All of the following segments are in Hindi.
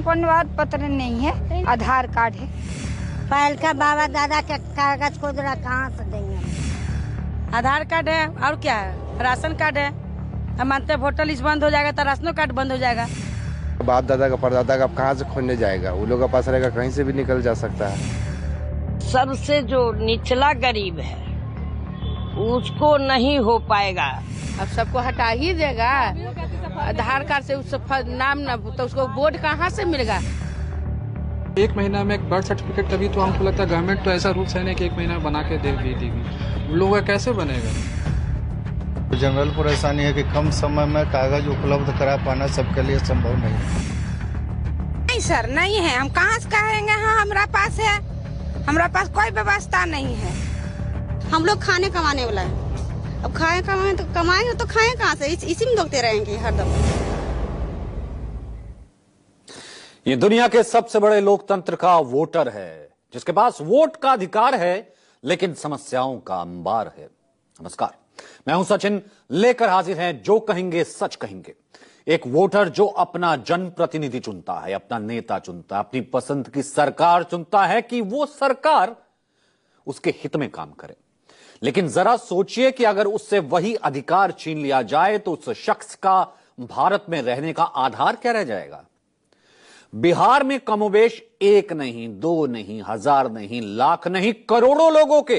प्रमाण पत्र नहीं है, आधार कार्ड है। पहल का बाबा दादा का कागज खुदरा कहाँ से देंगे? आधार कार्ड है और क्या है, राशन कार्ड है। हम मानते हैं वोटर लिस्ट बंद हो जाएगा तो राशन कार्ड बंद हो जाएगा। बाप दादा का परदादा का कहाँ से खोलने जाएगा? वो लोग का पास रहेगा, कहीं से भी निकल जा सकता है। सबसे जो निचला गरीब है उसको नहीं हो पाएगा। अब सबको हटा ही देगा। आधार कार्ड से उस नाम न तो उसको वोट कहाँ से मिलेगा? 1 महीना में एक बर्थ सर्टिफिकेट, तभी तो हमको लगता है गवर्नमेंट तो ऐसा रूल्स है नहीं कि 1 महीना बना के दे देगी। लोगों का कैसे बनेगा? जनरल परेशानी है कि कम समय में कागज उपलब्ध करा पाना सबके लिए संभव नहीं है। नहीं सर, नहीं है। हम कहाँ से कहेंगे हाँ हमारा पास है? हमारा पास कोई व्यवस्था नहीं है। हम लोग खाने कमाने वाला है। अब खाए कमाए तो कमाएंगे तो खाएं कहाँ से? इसी में दुखते रहेंगे हरदम। ये दुनिया के सबसे बड़े लोकतंत्र का वोटर है, जिसके पास वोट का अधिकार है लेकिन समस्याओं का अंबार है। नमस्कार, मैं हूं सचिन, लेकर हाजिर हैं जो कहेंगे सच कहेंगे। एक वोटर जो अपना जनप्रतिनिधि चुनता है, अपना नेता चुनता है, अपनी पसंद की सरकार चुनता है कि वो सरकार उसके हित में काम करे। लेकिन जरा सोचिए कि अगर उससे वही अधिकार छीन लिया जाए तो उस शख्स का भारत में रहने का आधार क्या रह जाएगा? बिहार में कमोबेश 1 नहीं, 2 नहीं, 1000 नहीं, लाख नहीं, करोड़ों लोगों के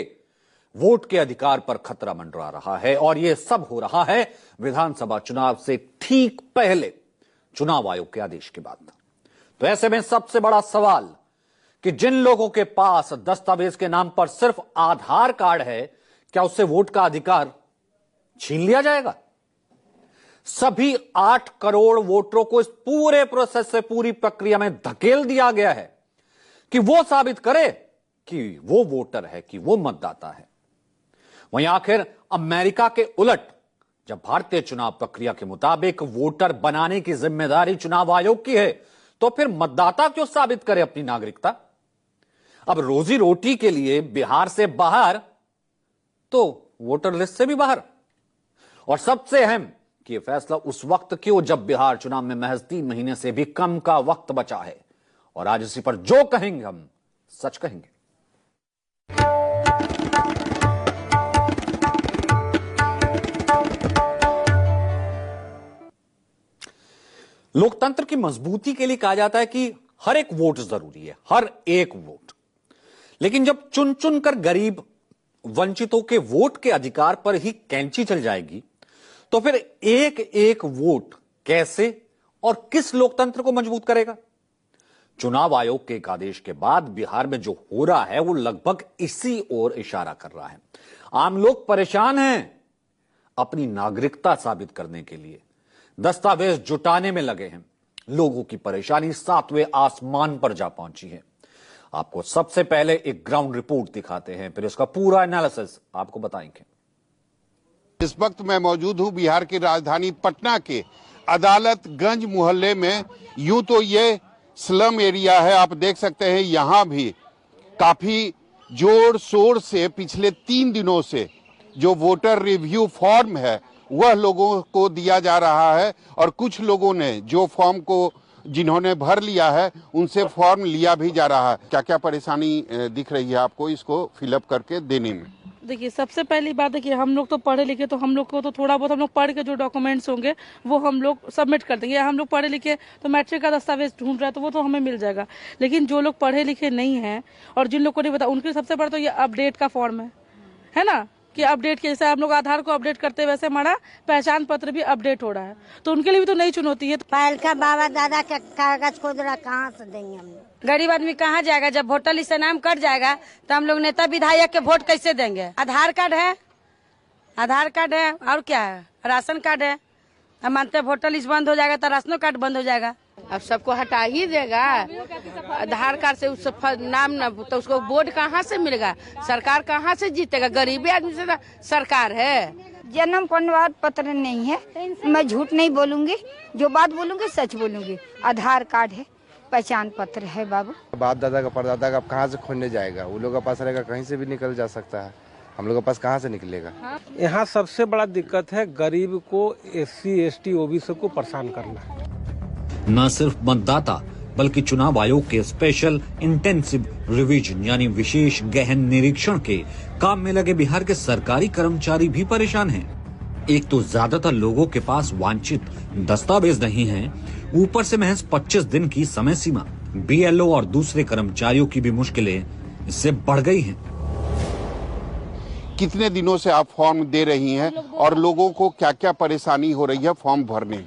वोट के अधिकार पर खतरा मंडरा रहा है। और यह सब हो रहा है विधानसभा चुनाव से ठीक पहले, चुनाव आयोग के आदेश के बाद। तो ऐसे में सबसे बड़ा सवाल कि जिन लोगों के पास दस्तावेज के नाम पर सिर्फ आधार कार्ड है, क्या उससे वोट का अधिकार छीन लिया जाएगा? सभी 8 करोड़ वोटरों को इस पूरे प्रोसेस से, पूरी प्रक्रिया में धकेल दिया गया है कि वो साबित करे कि वो वोटर है, कि वो मतदाता है। वहीं आखिर अमेरिका के उलट, जब भारतीय चुनाव प्रक्रिया के मुताबिक वोटर बनाने की जिम्मेदारी चुनाव आयोग की है, तो फिर मतदाता क्यों साबित करे अपनी नागरिकता? अब रोजी रोटी के लिए बिहार से बाहर तो वोटर लिस्ट से भी बाहर। और सबसे अहम कि यह फैसला उस वक्त क्यों जब बिहार चुनाव में महज 3 महीने से भी कम का वक्त बचा है। और आज इसी पर जो कहेंगे हम सच कहेंगे। लोकतंत्र की मजबूती के लिए कहा जाता है कि हर एक वोट जरूरी है, हर एक वोट। लेकिन जब चुन चुन कर गरीब वंचितों के वोट के अधिकार पर ही कैंची चल जाएगी, तो फिर एक एक वोट कैसे और किस लोकतंत्र को मजबूत करेगा? चुनाव आयोग के एक आदेश के बाद बिहार में जो हो रहा है वो लगभग इसी ओर इशारा कर रहा है। आम लोग परेशान हैं, अपनी नागरिकता साबित करने के लिए दस्तावेज जुटाने में लगे हैं। लोगों की परेशानी 7वें आसमान पर जा पहुंची है। आपको सबसे पहले एक ग्राउंड रिपोर्ट दिखाते हैं, फिर इसका पूरा एनालिसिस आपको बताएंगे। इस वक्त मैं मौजूद हूं बिहार की राजधानी पटना के अदालतगंज मोहल्ले में। यूं तो ये स्लम एरिया है, आप देख सकते हैं यहां भी काफी जोर शोर से पिछले 3 दिनों से जो वोटर रिव्यू फॉर्म है वह लोगों को दिया जा रहा है। और कुछ लोगों ने जो फॉर्म को जिन्होंने भर लिया है उनसे फॉर्म लिया भी जा रहा है। क्या क्या परेशानी दिख रही है आपको इसको फिलअप करके देने में? देखिए, सबसे पहली बात है कि हम लोग तो पढ़े लिखे, तो हम लोग को तो थोड़ा बहुत हम लोग पढ़ के जो डॉक्यूमेंट्स होंगे वो हम लोग सबमिट कर देंगे। हम लोग पढ़े लिखे तो मैट्रिक का दस्तावेज ढूंढ रहा है तो वो तो हमें मिल जाएगा। लेकिन जो लोग पढ़े लिखे नहीं हैं और जिन लोग को नहीं पता, उनके सबसे बड़ा तो ये अपडेट का फॉर्म है ना, कि अपडेट के जैसे हम लोग आधार को अपडेट करते हैं वैसे हमारा पहचान पत्र भी अपडेट हो रहा है, तो उनके लिए भी तो नई चुनौती है। पहल का बाबा दादा का कागज खुदरा कहाँ से देंगे हम लोग? गरीब आदमी कहाँ जाएगा? जब वोटर लिस्ट से नाम कट जाएगा तो हम लोग नेता विधायक के वोट कैसे देंगे? आधार कार्ड है, आधार कार्ड है और क्या है, राशन कार्ड है। हम मानते हैं वोटर लिस्ट बंद हो जाएगा तो राशन कार्ड बंद हो जाएगा। अब सबको हटा ही देगा। आधार कार्ड से उस नाम न तो उसको वोट कहाँ से मिलेगा? सरकार कहाँ से जीतेगा? गरीबी आदमी से सरकार है। जन्म प्रमाण पत्र नहीं है। मैं झूठ नहीं बोलूंगी, जो बात बोलूंगी सच बोलूंगी। आधार कार्ड है, पहचान पत्र है बाबू। बाप दादा का परदादा का कहाँ से खोलने जाएगा? वो लोग का पास रहेगा, कहीं से भी निकल जा सकता है। हम लोग के पास कहाँ से निकलेगा? यहाँ सबसे बड़ा दिक्कत है गरीब को SC ST OBC को परेशान करना। न सिर्फ मतदाता बल्कि चुनाव आयोग के स्पेशल इंटेंसिव रिवीजन यानी विशेष गहन निरीक्षण के काम में लगे बिहार के सरकारी कर्मचारी भी परेशान हैं। एक तो ज्यादातर लोगों के पास वांछित दस्तावेज नहीं है, ऊपर से महज 25 दिन की समय सीमा। बीएलओ और दूसरे कर्मचारियों की भी मुश्किलें इससे बढ़ गई हैं। कितने दिनों से आप फॉर्म दे रही हैं और लोगों को क्या क्या परेशानी हो रही है फॉर्म भरने?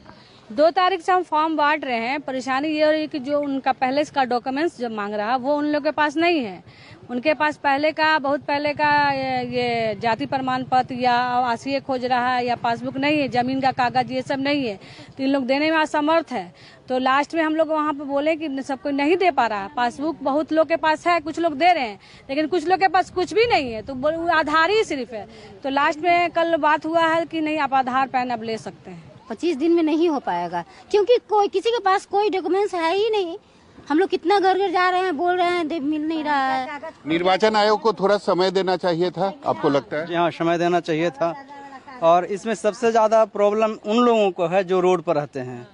2 तारीख से हम फॉर्म बांट रहे हैं। परेशानी ये हो रही है कि जो उनका पहले का डॉक्यूमेंट्स जब मांग रहा है वो उन लोगों के पास नहीं है। उनके पास बहुत पहले का ये जाति प्रमाण पत्र या आवासीय खोज रहा है या पासबुक नहीं है, जमीन का कागज ये सब नहीं है, तो इन लोग देने में असमर्थ है। तो लास्ट में हम लोग वहाँ पे बोले कि सबको नहीं दे पा रहा। पासबुक बहुत लोग के पास है, कुछ लोग दे रहे हैं, लेकिन कुछ लोग के पास कुछ भी नहीं है, तो आधार ही सिर्फ है। तो लास्ट में कल बात हुआ है कि नहीं, आप आधार पैन अब ले सकते हैं। 25 दिन में नहीं हो पाएगा, क्योंकि किसी के पास कोई डॉक्यूमेंट्स है ही नहीं। हम लोग कितना घर घर जा रहे हैं, बोल रहे हैं, मिल नहीं रहा है। निर्वाचन आयोग को थोड़ा समय देना चाहिए था, आपको लगता है? हाँ, समय देना चाहिए था। और इसमें सबसे ज्यादा प्रॉब्लम उन लोगों को है जो रोड पर रहते हैं,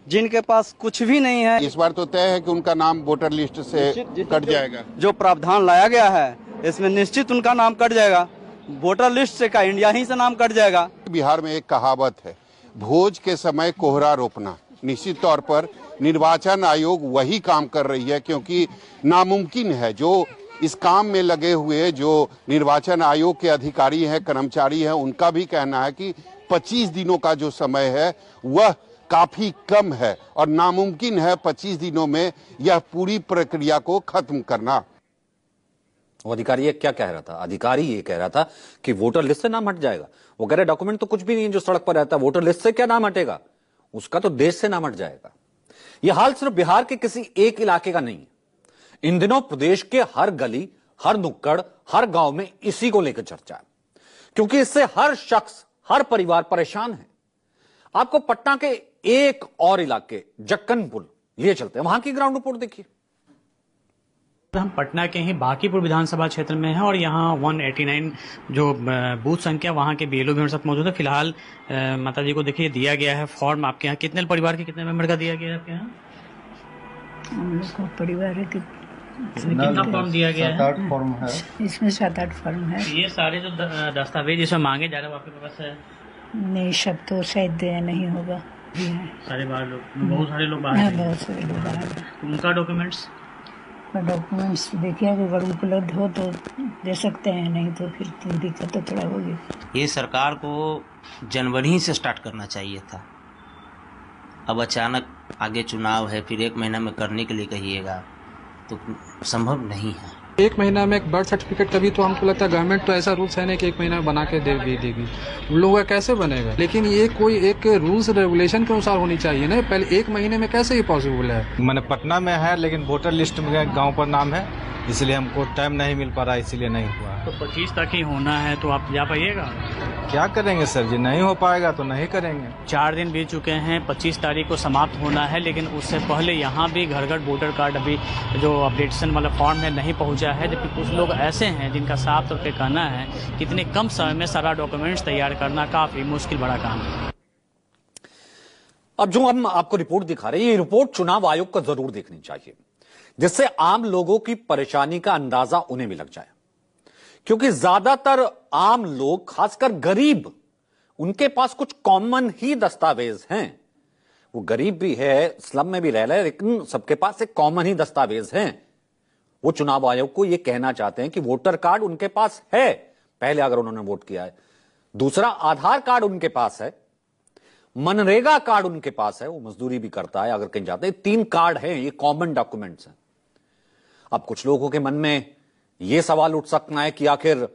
जिनके पास कुछ भी नहीं है। इस बार तो तय है कि उनका नाम वोटर लिस्ट से कट जाएगा। जो प्रावधान लाया गया है इसमें निश्चित उनका नाम कट जाएगा। वोटर लिस्ट से का इंडिया ही से नाम कट जाएगा। बिहार में एक कहावत है, भोज के समय कोहरा रोपना। निश्चित तौर पर निर्वाचन आयोग वही काम कर रही है, क्योंकि नामुमकिन है। जो इस काम में लगे हुए जो निर्वाचन आयोग के अधिकारी हैं, कर्मचारी हैं, उनका भी कहना है कि 25 दिनों का जो समय है वह काफी कम है और नामुमकिन है 25 दिनों में यह पूरी प्रक्रिया को खत्म करना। वो अधिकारी ये क्या कह रहा था? अधिकारी ये कह रहा था कि वोटर लिस्ट से नाम हट जाएगा। वो कह रहे डॉक्यूमेंट तो कुछ भी नहीं है जो सड़क पर रहता है, वोटर लिस्ट से क्या नाम हटेगा, उसका तो देश से नाम हट जाएगा। यह हाल सिर्फ बिहार के किसी एक इलाके का नहीं है। इन दिनों प्रदेश के हर गली, हर नुक्कड़, हर गांव में इसी को लेकर चर्चा है, क्योंकि इससे हर शख्स, हर परिवार परेशान है। आपको पटना के एक और इलाके जक्कनपुर लिए चलते हैं, वहां की ग्राउंड रिपोर्ट देखिए। हम पटना के ही बांकीपुर विधानसभा क्षेत्र में हैं और यहाँ 189 जो बूथ संख्या वहाँ के बीएलओ भी हमारे साथ मौजूद है। फिलहाल माता जी को देखिए दिया गया है फॉर्म। आपके यहाँ कितने परिवार के कितने मेंबर का दिया गया है आपके यहाँ? हम लोग को परिवार के कितना फॉर्म दिया गया है? 7-8 फॉर्म है। इसमें 7-8 फॉर्म है। ये सारे जो दस्तावेज इसमें मांगे जा रहे हैं आपके पास है? नहीं, सब तो शायद नहीं होगा। सारे बाहर लोग, बहुत सारे लोग बाहर हैं। बहुत सारे लोग बाहर हैं। उनका डॉक्यूमेंट्स देखिए अगर उपलब्ध हो तो दे सकते हैं, नहीं तो फिर तो दिक्कत तो थोड़ा होगी। ये सरकार को जनवरी से स्टार्ट करना चाहिए था। अब अचानक आगे चुनाव है, फिर 1 महीना में करने के लिए कहिएगा तो संभव नहीं है। 1 महीना में एक बर्थ सर्टिफिकेट, तभी तो हमको लगता है गवर्नमेंट तो ऐसा रूल्स है नहीं कि 1 महीना बना के दे भी देगी। उन लोगों का कैसे बनेगा? लेकिन ये कोई एक रूल्स रेगुलेशन के अनुसार होनी चाहिए ना। पहले 1 महीने में कैसे ये पॉसिबल है? मैंने पटना में है, लेकिन वोटर लिस्ट में गांव पर नाम है, इसलिए हमको टाइम नहीं मिल पा रहा, इसीलिए नहीं हुआ। तो 25 तक ही होना है, तो आप जा पाइएगा? क्या करेंगे सर जी, नहीं हो पाएगा तो नहीं करेंगे। 4 दिन बीत चुके हैं, 25 तारीख को समाप्त होना है, लेकिन उससे पहले यहाँ भी घर घर वोटर कार्ड अभी जो अपडेटेशन वाला फॉर्म है नहीं पहुँचा है। जबकि कुछ लोग ऐसे हैं जिनका साफ तौर पे कहना है कि इतने कम समय में सारा डॉक्यूमेंट्स तैयार करना काफी मुश्किल बड़ा काम है। अब जो हम आपको रिपोर्ट दिखा रहे हैं, ये रिपोर्ट चुनाव आयोग को जरूर देखनी चाहिए, जिससे आम लोगों की परेशानी का अंदाजा उन्हें भी लग जाए। क्योंकि ज्यादातर आम लोग, खासकर गरीब, उनके पास कुछ कॉमन ही दस्तावेज हैं। वो गरीब भी है, स्लम में भी रह रहे हैं, लेकिन सबके पास एक कॉमन ही दस्तावेज हैं। वो चुनाव आयोग को ये कहना चाहते हैं कि वोटर कार्ड उनके पास है, पहले अगर उन्होंने वोट किया है। दूसरा, आधार कार्ड उनके पास है, मनरेगा कार्ड उनके पास है, वो मजदूरी भी करता है अगर कहीं जाते हैं। 3 कार्ड हैं, ये कॉमन डॉक्यूमेंट्स हैं। अब कुछ लोगों के मन में यह सवाल उठ सकता है कि आखिर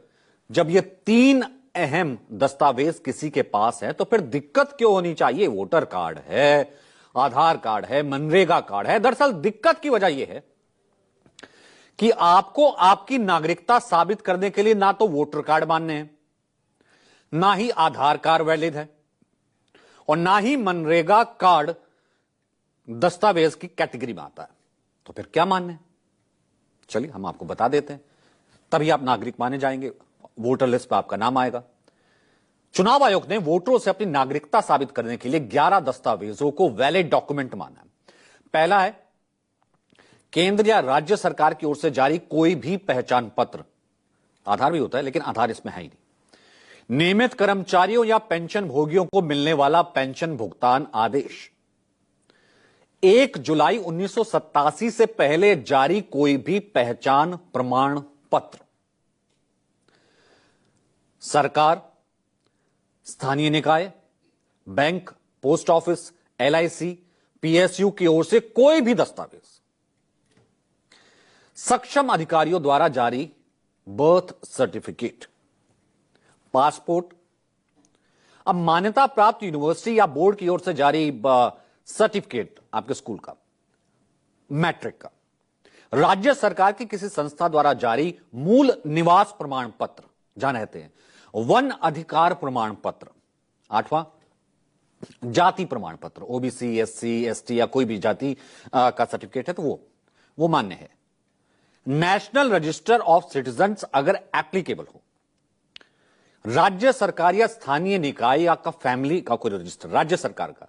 जब ये 3 अहम दस्तावेज किसी के पास है तो फिर दिक्कत क्यों होनी चाहिए? वोटर कार्ड है, आधार कार्ड है, मनरेगा कार्ड है। दरअसल दिक्कत की वजह यह है कि आपको आपकी नागरिकता साबित करने के लिए ना तो वोटर कार्ड मान्य है, ना ही आधार कार्ड वैलिड है, और ना ही मनरेगा कार्ड दस्तावेज की कैटेगरी में आता है। तो फिर क्या मान्य है? चलिए हम आपको बता देते हैं, तभी आप नागरिक माने जाएंगे, वोटर लिस्ट पर आपका नाम आएगा। चुनाव आयोग ने वोटरों से अपनी नागरिकता साबित करने के लिए 11 दस्तावेजों को वैलिड डॉक्यूमेंट माना है। पहला है केंद्र या राज्य सरकार की ओर से जारी कोई भी पहचान पत्र, आधार भी होता है लेकिन आधार इसमें है ही नहीं, नियमित कर्मचारियों या पेंशन भोगियों को मिलने वाला पेंशन भुगतान आदेश, 1 जुलाई 1987 से पहले जारी कोई भी पहचान प्रमाण पत्र, सरकार, स्थानीय निकाय, bank, post office, LIC, PSU की ओर से कोई भी दस्तावेज, सक्षम अधिकारियों द्वारा जारी बर्थ सर्टिफिकेट, पासपोर्ट, अब मान्यता प्राप्त यूनिवर्सिटी या बोर्ड की ओर से जारी सर्टिफिकेट आपके स्कूल का, मैट्रिक का, राज्य सरकार की किसी संस्था द्वारा जारी मूल निवास प्रमाण पत्र जहां रहते हैं, वन अधिकार प्रमाण पत्र, 8वां जाति प्रमाण पत्र, OBC, SC, ST या कोई भी जाति का सर्टिफिकेट है तो वो मान्य है, नेशनल रजिस्टर ऑफ सिटीजन्स अगर एप्लीकेबल हो, राज्य सरकार या स्थानीय निकाय या का फैमिली का कोई रजिस्टर, राज्य सरकार का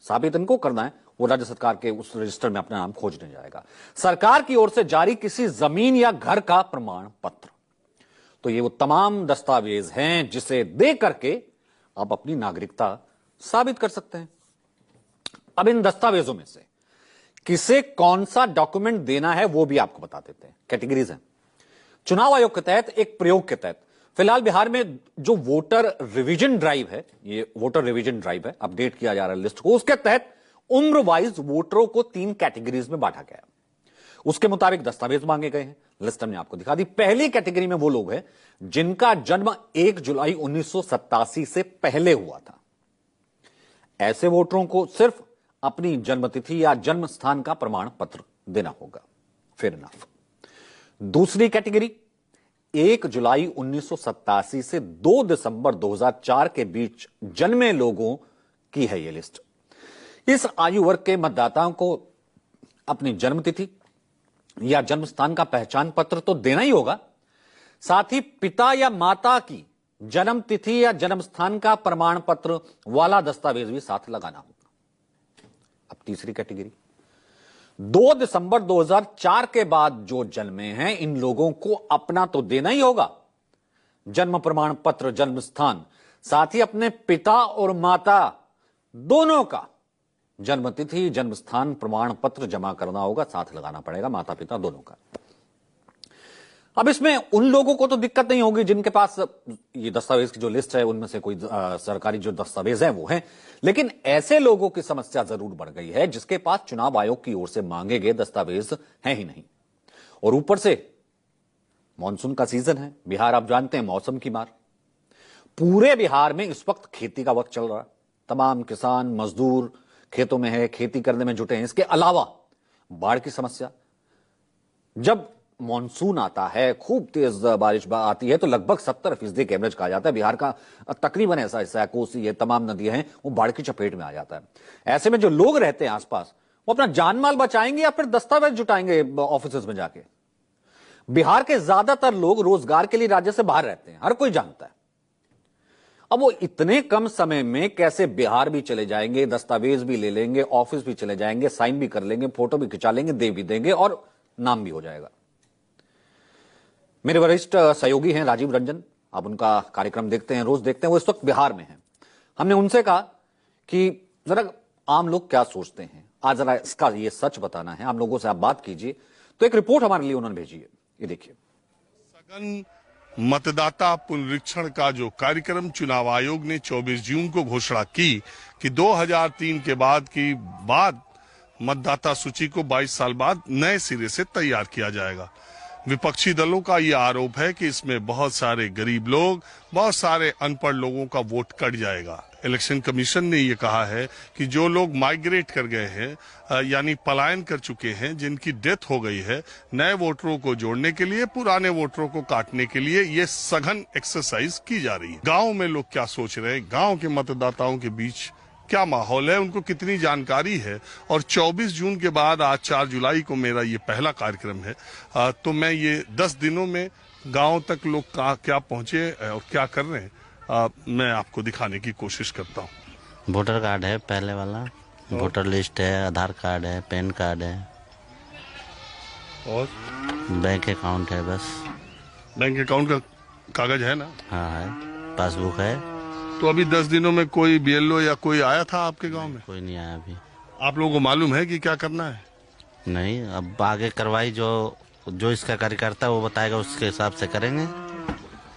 साबित इनको करना है, वो राज्य सरकार के उस रजिस्टर में अपना नाम खोजने जाएगा, सरकार की ओर से जारी किसी जमीन या घर का प्रमाण पत्र। तो ये वो तमाम दस्तावेज हैं जिसे दे करके आप अपनी नागरिकता साबित कर सकते हैं। अब इन दस्तावेजों में से किसे कौन सा डॉक्यूमेंट देना है वो भी आपको बता देते हैं, कैटेगरीज हैं। चुनाव आयोग के तहत एक प्रयोग के तहत फिलहाल बिहार में जो वोटर रिवीजन ड्राइव है, ये वोटर रिवीजन ड्राइव है, अपडेट किया जा रहा है लिस्ट को, उसके तहत उम्र वाइज वोटरों को 3 कैटेगरीज में बांटा गया। उसके मुताबिक दस्तावेज मांगे गए हैं, लिस्ट हमने आपको दिखा दी। पहली कैटेगरी में वो लोग हैं जिनका जन्म 1 जुलाई 1987 से पहले हुआ था। ऐसे वोटरों को सिर्फ अपनी जन्मतिथि या जन्म स्थान का प्रमाण पत्र देना होगा, फेयर इनफ। दूसरी कैटेगरी 1 जुलाई 1987 से 2 दिसंबर 2004 के बीच जन्मे लोगों की है ये लिस्ट। इस आयु वर्ग के मतदाताओं को अपनी जन्मतिथि या जन्म स्थान का पहचान पत्र तो देना ही होगा, साथ ही पिता या माता की जन्म तिथि या जन्म स्थान का प्रमाण पत्र वाला दस्तावेज भी साथ लगाना होगा। अब तीसरी कैटेगरी 2 दिसंबर 2004 के बाद जो जन्मे हैं, इन लोगों को अपना तो देना ही होगा, जन्म प्रमाण पत्र, जन्म स्थान, साथ ही अपने पिता और माता दोनों का जन्म तिथि, जन्म स्थान प्रमाण पत्र जमा करना होगा, साथ लगाना पड़ेगा, माता पिता दोनों का। अब इसमें उन लोगों को तो दिक्कत नहीं होगी जिनके पास ये दस्तावेज की जो लिस्ट है उनमें से कोई सरकारी जो दस्तावेज है वो है, लेकिन ऐसे लोगों की समस्या जरूर बढ़ गई है जिसके पास चुनाव आयोग की ओर से मांगे गए दस्तावेज हैं ही नहीं। और ऊपर से मानसून का सीजन है, बिहार आप जानते हैं मौसम की मार। पूरे बिहार में इस वक्त खेती का वक्त चल रहा है, तमाम किसान मजदूर खेतों में है, खेती करने में जुटे हैं। इसके अलावा बाढ़ की समस्या, जब मॉनसून आता है, खूब तेज बारिश आती है तो लगभग 70% के एवरेज कहा जाता है बिहार का तकरीबन ऐसा हिस्सा है, कोसी है, तमाम नदियां हैं, वो बाढ़ की चपेट में आ जाता है। ऐसे में जो लोग रहते हैं आसपास वो अपना जान माल बचाएंगे या फिर दस्तावेज जुटाएंगे ऑफिस में जाके। बिहार के ज्यादातर लोग रोजगार के लिए राज्य से बाहर रहते हैं, हर कोई जानता है। अब वो इतने कम समय में कैसे बिहार भी चले जाएंगे, दस्तावेज भी ले लेंगे, ऑफिस भी चले जाएंगे, साइन भी कर लेंगे, फोटो भी खिंचा लेंगे, दे भी देंगे और नाम भी हो जाएगा। मेरे वरिष्ठ सहयोगी हैं राजीव रंजन, आप उनका कार्यक्रम देखते हैं, रोज देखते हैं, वो इस वक्त बिहार में हैं। हमने उनसे कहा कि जरा आम लोग क्या सोचते हैं, आज जरा इसका ये सच बताना है, आम लोगों से आप बात कीजिए। तो एक रिपोर्ट हमारे लिए उन्होंने भेजी है, ये देखिए। सघन मतदाता पुनरीक्षण का जो कार्यक्रम चुनाव आयोग ने 24 जून को घोषणा की कि 2003 के बाद मतदाता सूची को 22 साल बाद नए सिरे से तैयार किया जाएगा। विपक्षी दलों का ये आरोप है कि इसमें बहुत सारे गरीब लोग, बहुत सारे अनपढ़ लोगों का वोट कट जाएगा। इलेक्शन कमीशन ने ये कहा है कि जो लोग माइग्रेट कर गए हैं यानी पलायन कर चुके हैं, जिनकी डेथ हो गई है, नए वोटरों को जोड़ने के लिए, पुराने वोटरों को काटने के लिए ये सघन एक्सरसाइज की जा रही है। गांव में लोग क्या सोच रहे हैं, गांव के मतदाताओं के बीच क्या माहौल है, उनको कितनी जानकारी है। और 24 जून के बाद आज 4 जुलाई को मेरा ये पहला कार्यक्रम है, तो मैं ये 10 दिनों में गांव तक लोग क्या पहुंचे और क्या कर रहे हैं मैं आपको दिखाने की कोशिश करता हूं। वोटर कार्ड है पहले वाला, वोटर लिस्ट है, आधार कार्ड है, पैन कार्ड है। और बैंक अकाउंट है बस। बैंक अकाउंट का कागज है ना? हाँ है, पासबुक है। तो अभी 10 दिनों में कोई BLO या कोई आया था आपके गांव में? कोई नहीं आया अभी। आप लोगों को मालूम है कि क्या करना है? नहीं, अब आगे कार्रवाई जो इसका कार्यकर्ता वो बताएगा, उसके हिसाब से करेंगे।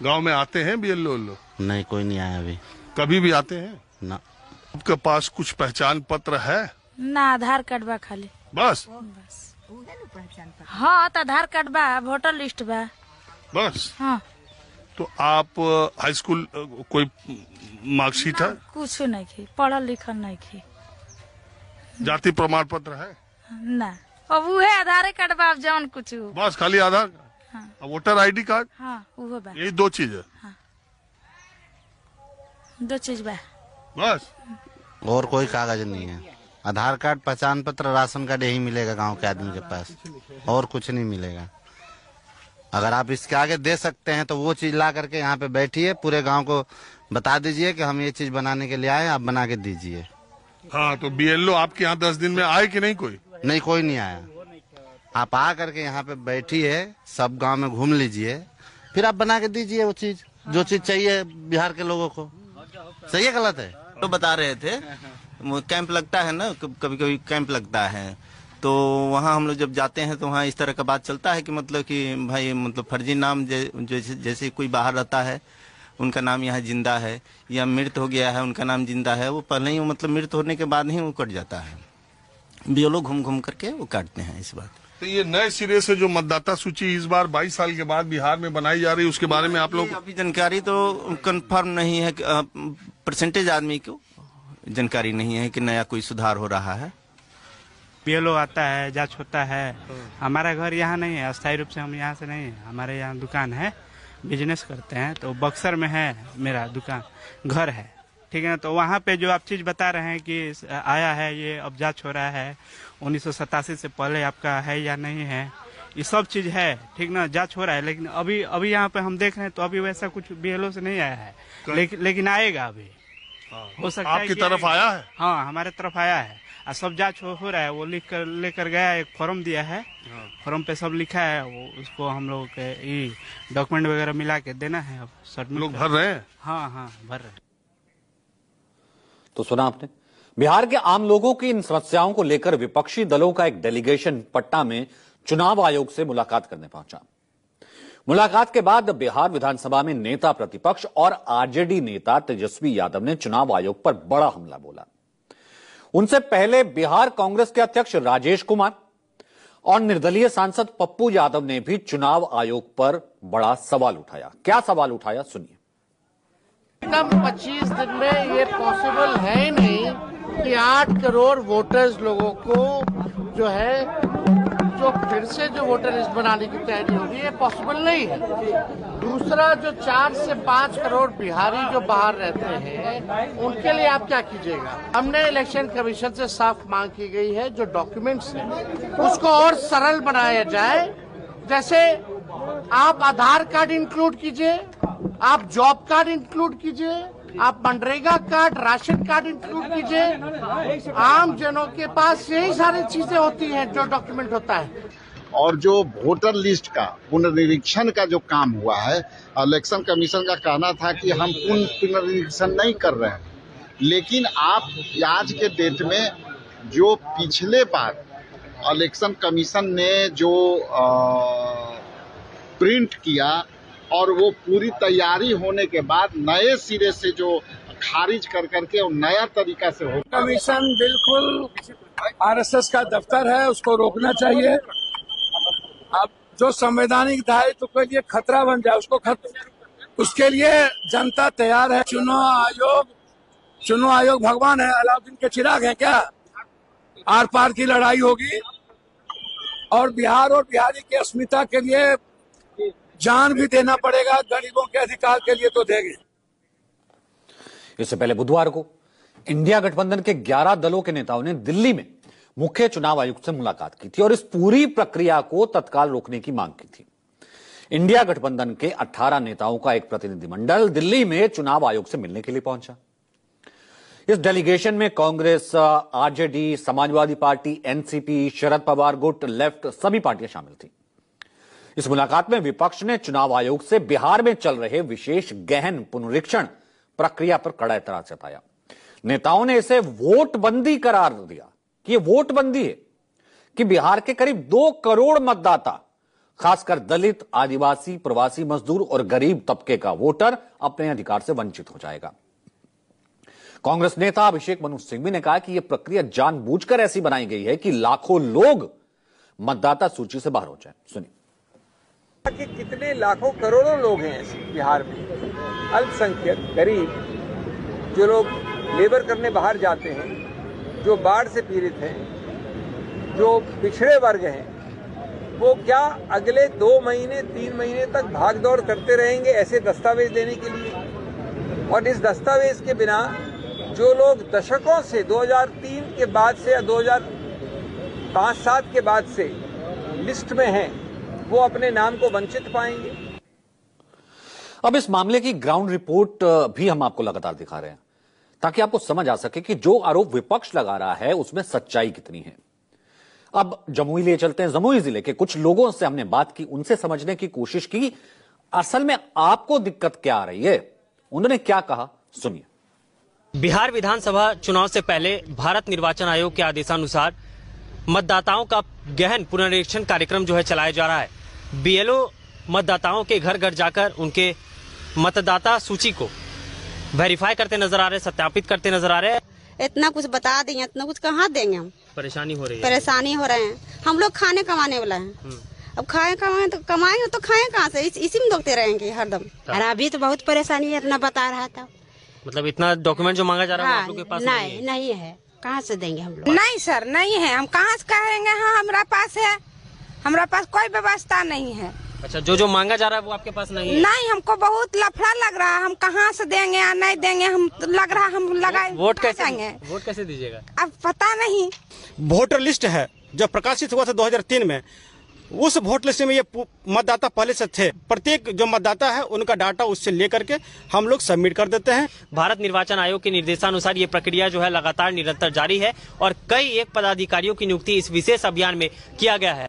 गांव में आते हैं BLO? नहीं, कोई नहीं आया अभी। कभी भी आते हैं ना? आपके पास कुछ पहचान पत्र है? ना, आधार कार्ड बा खाली। बस? हाँ, तो आधार कार्ड बा, वोटर लिस्ट बा बस। हाँ। तो आप हाई स्कूल कोई मार्कशीट है? कुछ नहीं की, पढ़ल लिखल नहीं की। जाति प्रमाण पत्र है? ना, अब वो है आधार कार्ड बा, जौन कुछ बस खाली आधार कार्ड। हाँ। Voter ID card? हाँ, वो बा। यही 2 चीज है? हाँ। 2 चीज बा बस। और कोई कागज नहीं है। आधार कार्ड, पहचान पत्र, राशन कार्ड यही मिलेगा गांव के आदमी के पास, और कुछ नहीं मिलेगा। अगर आप इसके आगे दे सकते हैं तो वो चीज ला करके यहाँ पे बैठिए, पूरे गांव को बता दीजिए कि हम ये चीज बनाने के लिए आए, आप बना के दीजिए। हाँ, तो BLO आपके यहाँ 10 दिन में आए कि नहीं? कोई नहीं, कोई नहीं आया। आप आ करके यहाँ पे बैठिए, सब गांव में घूम लीजिए, फिर आप बना के दीजिए वो चीज, जो चीज चाहिए बिहार के लोगों को। सही है गलत है? तो बता रहे थे, कैंप लगता है ना, कभी कभी कैंप लगता है, तो वहाँ हम लोग जब जाते हैं तो वहाँ इस तरह का बात चलता है कि मतलब कि भाई मतलब फर्जी नाम जैसे कोई बाहर रहता है, उनका नाम यहाँ जिंदा है, या मृत हो गया है उनका नाम जिंदा है, वो पहले ही मतलब मृत होने के बाद ही वो कट जाता है। BLO घूम घूम करके वो काटते हैं इस बात। तो ये नए सिरे से जो मतदाता सूची इस बार 22 साल के बाद बिहार में बनाई जा रही है, उसके बारे में आप लोग? अभी जानकारी तो कंफर्म नहीं है, परसेंटेज आदमी को जानकारी नहीं है कि नया कोई सुधार हो रहा है। BLO आता है, जांच होता है। हमारा घर यहाँ नहीं है, अस्थायी रूप से हम यहाँ से नहीं है, हमारे यहाँ दुकान है, बिजनेस करते हैं, तो बक्सर में है मेरा दुकान, घर है, ठीक है ना। तो वहाँ पे जो आप चीज बता रहे हैं कि आया है, ये अब जांच हो रहा है, 1987 से पहले आपका है या नहीं है, ये सब चीज है, ठीक ना, जांच हो रहा है। लेकिन अभी यहाँ पे हम देख रहे हैं तो अभी वैसा कुछ BLO से नहीं आया है, लेकिन आएगा अभी। हो सकता है आपकी तरफ आया है? हाँ, हमारे तरफ आया है, और सब जांच हो रहा है। वो लेकर गया, एक फॉर्म दिया है, फॉर्म पे सब लिखा है, वो उसको हम लोग के डॉक्यूमेंट वगैरह मिला के देना है। अब सबमिट लोग भर रहे हैं? हाँ, भर रहे हैं। तो सुना आपने, बिहार के आम लोगों की इन समस्याओं को लेकर विपक्षी दलों का एक डेलीगेशन पटना में चुनाव आयोग से मुलाकात करने पहुंचा। मुलाकात के बाद बिहार विधानसभा में नेता प्रतिपक्ष और RJD नेता तेजस्वी यादव ने चुनाव आयोग पर बड़ा हमला बोला। उनसे पहले बिहार कांग्रेस के अध्यक्ष राजेश कुमार और निर्दलीय सांसद पप्पू यादव ने भी चुनाव आयोग पर बड़ा सवाल उठाया। क्या सवाल उठाया, सुनिए। 25 दिन में ये पॉसिबल है ही नहीं कि 8 करोड़ वोटर्स लोगों को जो है, जो फिर से जो वोटर लिस्ट बनाने की तैयारी होगी, ये पॉसिबल नहीं है। दूसरा, जो 4 से 5 करोड़ बिहारी जो बाहर रहते हैं, उनके लिए आप क्या कीजिएगा? हमने इलेक्शन कमीशन से साफ मांग की गई है, जो डॉक्यूमेंट्स हैं उसको और सरल बनाया जाए। जैसे आप आधार कार्ड इंक्लूड कीजिए, आप जॉब कार्ड इंक्लूड कीजिए, आप MNREGA card, ration card include कीजिए। आम जनों के पास यही सारी चीजें होती हैं जो डॉक्यूमेंट होता है। और जो वोटर लिस्ट का पुनर्निरीक्षण का जो काम हुआ है, इलेक्शन कमीशन का कहना था कि हम पुनर्निरीक्षण नहीं कर रहे हैं, लेकिन आप आज के डेट में जो पिछले बार इलेक्शन कमीशन ने जो प्रिंट किया और वो पूरी तैयारी होने के बाद नए सिरे से जो खारिज कर करके और नया तरीका से हो, कमीशन बिल्कुल RSS का दफ्तर है, उसको रोकना चाहिए। अब जो संवैधानिक दायित्व के लिए खतरा बन जाए उसके लिए जनता तैयार है। चुनाव आयोग भगवान है, अलाउद्दीन के चिराग है क्या? आर पार की लड़ाई होगी और बिहार और बिहारी की अस्मिता के लिए जान भी देना पड़ेगा, गरीबों के अधिकार के लिए तो देंगे। इससे पहले बुधवार को इंडिया गठबंधन के 11 दलों के नेताओं ने दिल्ली में मुख्य चुनाव आयुक्त से मुलाकात की थी और इस पूरी प्रक्रिया को तत्काल रोकने की मांग की थी। इंडिया गठबंधन के 18 नेताओं का एक प्रतिनिधिमंडल दिल्ली में चुनाव आयोग से मिलने के लिए पहुंचा। इस डेलीगेशन में Congress, RJD, Samajwadi party, NCP, Sharad Pawar गुट, लेफ्ट सभी पार्टियां शामिल थी। इस मुलाकात में विपक्ष ने चुनाव आयोग से बिहार में चल रहे विशेष गहन पुनरीक्षण प्रक्रिया पर कड़ा एतराज जताया। नेताओं ने इसे वोटबंदी करार दिया कि यह वोटबंदी है कि बिहार के करीब 2 करोड़ मतदाता, खासकर दलित, आदिवासी, प्रवासी मजदूर और गरीब तबके का वोटर अपने अधिकार से वंचित हो जाएगा। कांग्रेस नेता अभिषेक मनु सिंघवी ने कहा कि यह प्रक्रिया जानबूझकर ऐसी बनाई गई है कि लाखों लोग मतदाता सूची से बाहर हो जाएं। सुनिए कि कितने लाखों करोड़ों लोग हैं ऐसे बिहार में, अल्पसंख्यक, गरीब, जो लोग लेबर करने बाहर जाते हैं, जो बाढ़ से पीड़ित हैं, जो पिछड़े वर्ग हैं, वो क्या अगले 2 महीने 3 महीने तक भागदौड़ करते रहेंगे ऐसे दस्तावेज देने के लिए? और इस दस्तावेज के बिना जो लोग दशकों से 2003 के बाद से या 2005-7 के बाद से लिस्ट में हैं, वो अपने नाम को वंचित पाएंगे। अब इस मामले की ग्राउंड रिपोर्ट भी हम आपको लगातार दिखा रहे हैं ताकि आपको समझ आ सके कि जो आरोप विपक्ष लगा रहा है उसमें सच्चाई कितनी है। अब जमुई ले चलते हैं। जमुई जिले के कुछ लोगों से हमने बात की, उनसे समझने की कोशिश की असल में आपको दिक्कत क्या आ रही है। उन्होंने क्या कहा, सुनिए। बिहार विधानसभा चुनाव से पहले भारत निर्वाचन आयोग के आदेशानुसार मतदाताओं का गहन पुनरीक्षण कार्यक्रम जो है चलाया जा रहा है। बीएलओ मतदाताओं के घर घर जाकर उनके मतदाता सूची को वेरीफाई करते नजर आ रहे, सत्यापित करते नजर आ रहे हैं। इतना कुछ बता देंगे, इतना कुछ कहाँ देंगे हम? परेशानी हो रही है, परेशानी हो रहे हैं। हम लोग खाने कमाने वाला है, अब कमाएंगे तो खाएं कहाँ से? इसी में दोगते रहेंगे हरदम। और अभी तो बहुत परेशानी है, इतना बता रहा था। मतलब इतना डॉक्यूमेंट जो मांगा जा रहा है आप लोग के पास नहीं है, कहाँ से देंगे हम लोग? नहीं सर, नहीं है, हम कहाँ से कहेंगे? हाँ हमारा पास है, हमारा पास कोई व्यवस्था नहीं है। अच्छा, जो मांगा जा रहा है वो आपके पास नहीं है? नहीं, हमको बहुत लफड़ा लग रहा है, हम कहाँ से देंगे या नहीं देंगे? हम लग रहा हम लगाए वोट कैसे दीजिएगा? अब पता नहीं। वोटर लिस्ट है जो प्रकाशित हुआ था 2003 में, उस वोट लिस्ट में ये मतदाता पहले से थे। प्रत्येक जो मतदाता है उनका डाटा उससे लेकर के हम लोग सबमिट कर देते हैं। भारत निर्वाचन आयोग के निर्देशानुसार ये प्रक्रिया जो है लगातार निरंतर जारी है और कई एक पदाधिकारियों की नियुक्ति इस विशेष अभियान में किया गया है।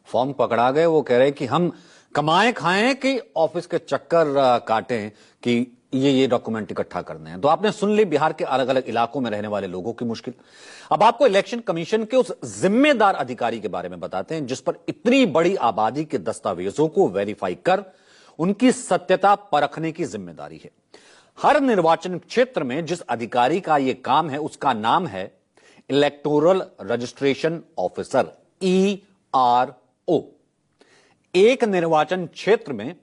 फॉर्म पकड़ा गए, वो कह रहे कि हम कमाएं खाएं कि ऑफिस के चक्कर काटें कि ये डॉक्यूमेंट इकट्ठा करने हैं। तो आपने सुन ली बिहार के अलग अलग इलाकों में रहने वाले लोगों की मुश्किल। अब आपको इलेक्शन कमीशन के उस जिम्मेदार अधिकारी के बारे में बताते हैं जिस पर इतनी बड़ी आबादी के दस्तावेजों को वेरीफाई कर उनकी सत्यता परखने की जिम्मेदारी है। हर निर्वाचन क्षेत्र में जिस अधिकारी का यह काम है उसका नाम है इलेक्टोरल रजिस्ट्रेशन ऑफिसर, ERO। एक निर्वाचन क्षेत्र में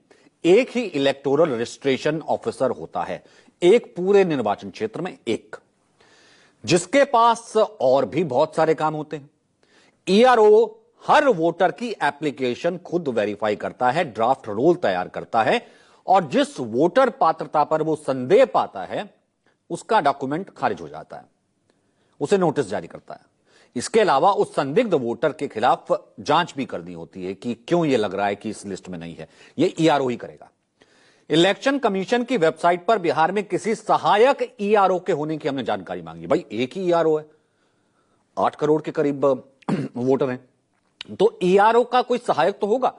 एक ही इलेक्टोरल रजिस्ट्रेशन ऑफिसर होता है, एक पूरे निर्वाचन क्षेत्र में एक, जिसके पास और भी बहुत सारे काम होते हैं। ERO हर वोटर की एप्लीकेशन खुद वेरीफाई करता है, ड्राफ्ट रोल तैयार करता है और जिस वोटर पात्रता पर वो संदेह पाता है उसका डॉक्यूमेंट खारिज हो जाता है, उसे नोटिस जारी करता है। इसके अलावा उस संदिग्ध वोटर के खिलाफ जांच भी करनी होती है कि क्यों यह लग रहा है कि इस लिस्ट में नहीं है। यह ERO ही करेगा। इलेक्शन कमीशन की वेबसाइट पर बिहार में किसी सहायक ERO के होने की हमने जानकारी मांगी। भाई एक ही ERO है, 8 करोड़ के करीब वोटर हैं, तो ERO का कोई सहायक तो होगा।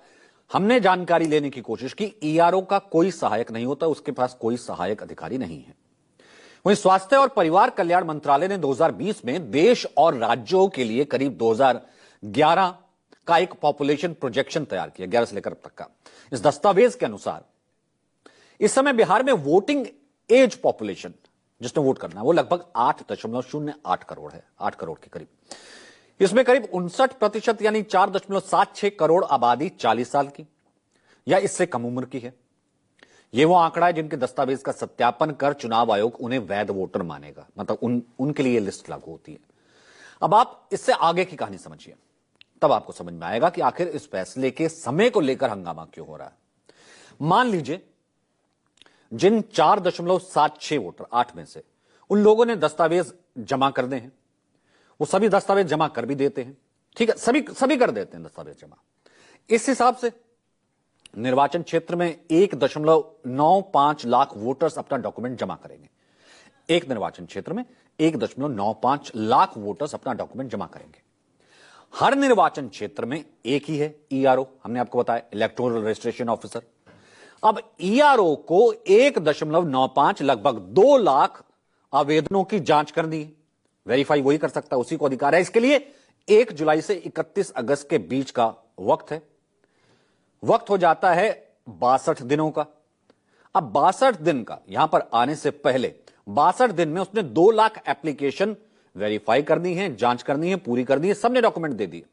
हमने जानकारी लेने की कोशिश की, ERO का कोई सहायक नहीं होता, उसके पास कोई सहायक अधिकारी नहीं है। वहीं स्वास्थ्य और परिवार कल्याण मंत्रालय ने 2020 में देश और राज्यों के लिए करीब 2011 का एक पॉपुलेशन प्रोजेक्शन तैयार किया, 11 से लेकर अब तक का। इस दस्तावेज के अनुसार इस समय बिहार में वोटिंग एज पॉपुलेशन जिसने वोट करना है वो लगभग 8.08 करोड़ है, 8 करोड़ के करीब। इसमें करीब 59% यानी 4.76 करोड़ आबादी 40 साल की या इससे कम उम्र की है। यह वो आंकड़ा है जिनके दस्तावेज का सत्यापन कर चुनाव आयोग उन्हें वैध वोटर मानेगा, मतलब उनके लिए लिस्ट लागू होती है। अब आप इससे आगे की कहानी समझिए, तब आपको समझ में आएगा कि आखिर इस फैसले के समय को लेकर हंगामा क्यों हो रहा है। मान लीजिए जिन 4.76 वोटर 8 में से उन लोगों ने दस्तावेज जमा कर दे हैं, वो सभी दस्तावेज जमा कर भी देते हैं, ठीक है, सभी कर देते हैं दस्तावेज जमा। इस हिसाब से निर्वाचन क्षेत्र में 1.95 लाख वोटर्स अपना डॉक्यूमेंट जमा करेंगे। एक निर्वाचन क्षेत्र में 1.95 लाख वोटर्स अपना डॉक्यूमेंट जमा करेंगे। हर निर्वाचन क्षेत्र में एक ही है ईआरओ, हमने आपको बताया, इलेक्टोरल रजिस्ट्रेशन ऑफिसर। अब ईआरओ को 1.95 लगभग 2 लाख आवेदनों की जांच करनी है। वेरीफाई वही कर सकता है, उसी को अधिकार है। इसके लिए 1 जुलाई से 31 अगस्त के बीच का वक्त है। वक्त हो जाता है 62 दिनों का। अब 62 दिन का, यहां पर आने से पहले 62 दिन में उसने 2 लाख एप्लीकेशन वेरीफाई करनी है, जांच करनी है, पूरी करनी है, सबने डॉक्यूमेंट दे दिए।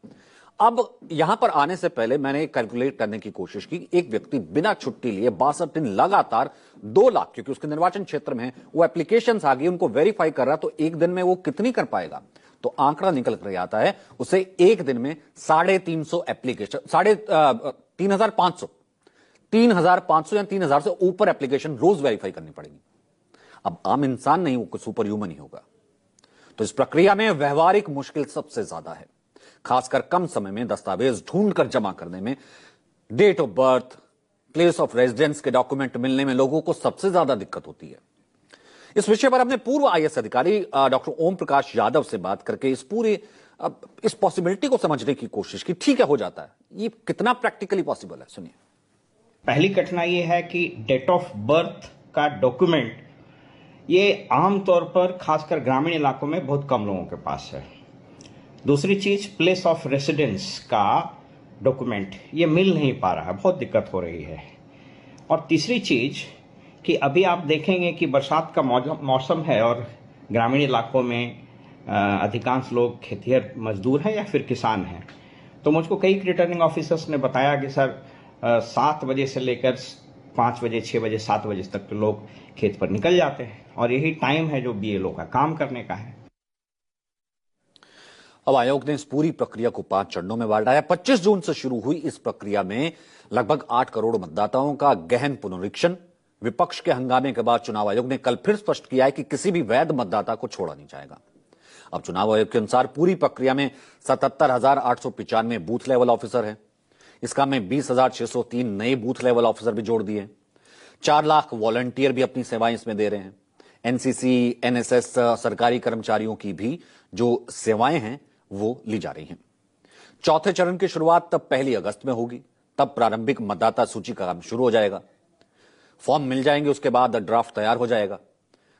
अब यहां पर आने से पहले मैंने कैलकुलेट करने की कोशिश की, एक व्यक्ति बिना छुट्टी लिए 62 दिन लगातार 2 लाख, क्योंकि उसके निर्वाचन क्षेत्र में वो एप्लीकेशंस आ गई, उनको वेरीफाई कर रहा, तो एक दिन में वो कितनी कर पाएगा? तो आंकड़ा निकल कर आता है, उसे एक दिन में 350 एप्लीकेशन, 3,500 या 3,000 से ऊपर एप्लीकेशन रोज वेरीफाई करनी पड़ेगी। अब आम इंसान नहीं, वो सुपर ह्यूमन ही होगा। तो इस प्रक्रिया में व्यवहारिक मुश्किल सबसे ज्यादा है, खासकर कम समय में दस्तावेज ढूंढकर जमा करने में। Date of birth, place of residence के डॉक्यूमेंट मिलने में लोगों को सबसे ज्यादा दिक्कत होती है। इस विषय पर अपने पूर्व आईएएस अधिकारी डॉक्टर ओम प्रकाश यादव से बात करके इस पॉसिबिलिटी को समझने की कोशिश की। ठीक है, हो जाता है, ये कितना प्रैक्टिकली पॉसिबल है, सुनिए। पहली कठिनाई ये है कि डेट ऑफ बर्थ का डॉक्यूमेंट ये आमतौर पर खासकर ग्रामीण इलाकों में बहुत कम लोगों के पास है। दूसरी चीज, प्लेस ऑफ रेसिडेंस का डॉक्यूमेंट ये मिल नहीं पा रहा है, बहुत दिक्कत हो रही है। और तीसरी चीज कि अभी आप देखेंगे कि बरसात का मौसम है और ग्रामीण इलाकों में अधिकांश लोग खेतिहर मजदूर हैं या फिर किसान हैं। तो मुझको कई रिटर्निंग ऑफिसर्स ने बताया कि सर 7 बजे से लेकर 5 बजे, 6 बजे, 7 बजे तक तो लोग खेत पर निकल जाते हैं और यही टाइम है जो बीएलओ का काम करने का है। अब आयोग ने इस पूरी प्रक्रिया को 5 चरणों में बांटा है। 25 जून से शुरू हुई इस प्रक्रिया में लगभग 8 करोड़ मतदाताओं का गहन पुनरीक्षण। विपक्ष के हंगामे के बाद चुनाव आयोग ने कल फिर स्पष्ट किया है कि किसी भी वैध मतदाता को छोड़ा नहीं जाएगा। अब चुनाव आयोग के अनुसार पूरी प्रक्रिया में 77,895 बूथ लेवल ऑफिसर हैं। इस काम में 20,603 नए बूथ लेवल ऑफिसर भी जोड़ दिए। 4 लाख वॉलंटियर भी अपनी सेवाएं इसमें दे रहे हैं। एनसीसी, एनएसएस, सरकारी कर्मचारियों की भी जो सेवाएं हैं वो ली जा रही हैं। चौथे चरण की शुरुआत तब 1 अगस्त में होगी। तब प्रारंभिक मतदाता सूची का काम शुरू हो जाएगा। फॉर्म मिल जाएंगे, उसके बाद ड्राफ्ट तैयार हो जाएगा।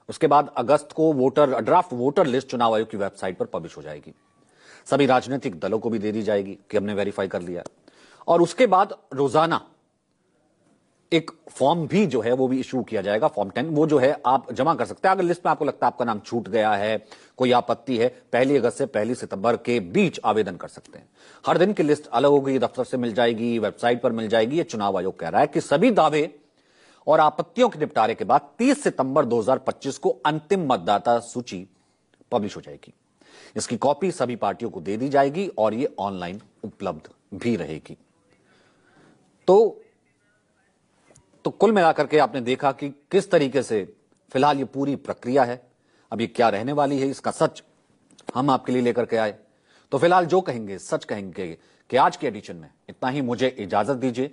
उसके बाद अगस्त को ड्राफ्ट वोटर लिस्ट चुनाव आयोग की वेबसाइट पर पब्लिश हो जाएगी। सभी राजनीतिक दलों को भी दे दी जाएगी कि हमने वेरीफाई कर लिया। और उसके बाद रोजाना एक फॉर्म भी जो है वो भी इशू किया जाएगा, फॉर्म 10। वो जो है आप जमा कर सकते हैं अगर लिस्ट में आपको लगता है आपका नाम छूट गया है, कोई आपत्ति है। 1 अगस्त से 1 सितंबर के बीच आवेदन कर सकते हैं। हर दिन की लिस्ट अलग होगी, दफ्तर से मिल जाएगी, वेबसाइट पर मिल जाएगी। ये चुनाव आयोग कह रहा है कि सभी दावे और आपत्तियों के निपटारे के बाद 30 सितंबर 2025 को अंतिम मतदाता सूची पब्लिश हो जाएगी। इसकी कॉपी सभी पार्टियों को दे दी जाएगी और ये ऑनलाइन उपलब्ध भी रहेगी। तो कुल मिलाकर के आपने देखा कि किस तरीके से फिलहाल ये पूरी प्रक्रिया है। अब ये क्या रहने वाली है, इसका सच हम आपके लिए लेकर के आए। तो फिलहाल जो कहेंगे सच कहेंगे कि आज के एडिशन में इतना ही। मुझे इजाजत दीजिए।